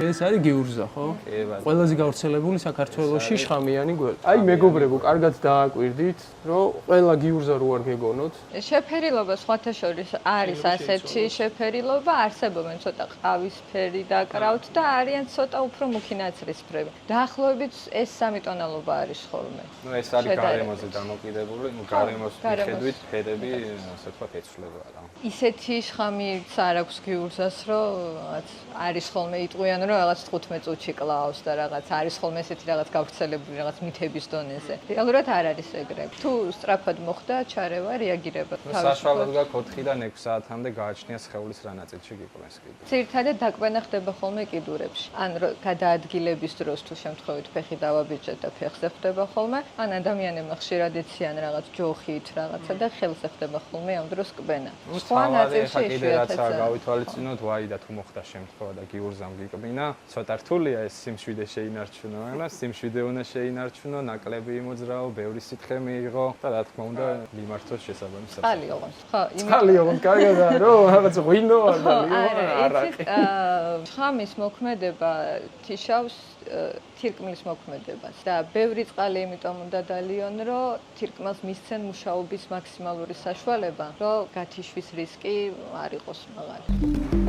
ეს არის გიურზა, ხო? კი, ბატონო. ყველაზე გავრცელებული საქართველოში შხამიანი გველი. აი, მეგობრებო, კარგად დააკვირდით, რომ ყველა გიურზა რო არ გეგონოთ. შეფერილობა სხვათა შორის არის ასეთი შეფერილობა, არსებობენ ცოტა ყავისფერი დაკრავთ და არიან ცოტა უფრო მუქი ნაცრისფრები. დაახლოებით ეს სამი ტონალობა არის ხოლმე. ნუ ეს არის გარემოზე დამოკიდებული, ნუ გარემოს მიხედვით ფერები, ასე ვთქვათ, ეცვლება რა. ისეთი შხამიც არ აქვს გიურზას, რომ რაღაც არის ხოლმე იტყვიან, რომ რაღაც 15 წუთში კლავს და რაღაც არის ხოლმე ესეთი რაღაც გავრცელებული რაღაც მითების დონეზე. რეალურად არ არის ეგრე. თუ სწრაფად მოხდა ჩარევა, რეაგირება. საშუალოდ გაქვს 4-დან 6 საათამდე გააჩნია სხეულის რა ნაწილში გიყვეს კიდე. ძირითადად დაკვენა ხდება ხოლმე კიდურებში. ან გადაადგილების დროს თუ შემთხვევით ფეხი დავაბიჯეთ და ფეხზე ხდება ხოლმე, ან ადამიანებმა ხშირად იციან რაღაც ჯოხით რაღაცა და ხელზე ხდება ხოლმე ამ დროს კბენა. სხვა ნაწილში იშვიათად გავითვალისწინოთ, ვაი და თუ მოხდა შემთხვევა და გიურზამ გიკბინა, ცოტა რთულია ეს სიმშვიდე შეინარჩუნო, მაგრამ სიმშვიდე უნდა შეინარჩუნო, ნაკლები იმოძრაო, ბევრი სითხე მიიღო და რა თქმა უნდა, მიმართოს შესაბამისად. წყალი ოღონდ. ხო, წყალი ოღონდ კარგადაა, რომ რაღაც ღვინო არ და ლიმონი არაკი. შხამის მოქმედება თიშავს თირკმლის მოქმედებას და ბევრი წყალი იმიტომ უნდა დალიონ, რომ თირკმელს მისცენ მუშაობის მაქსიმალური საშუალება, რომ გათიშვის რისკი არ იყოს მაღალი.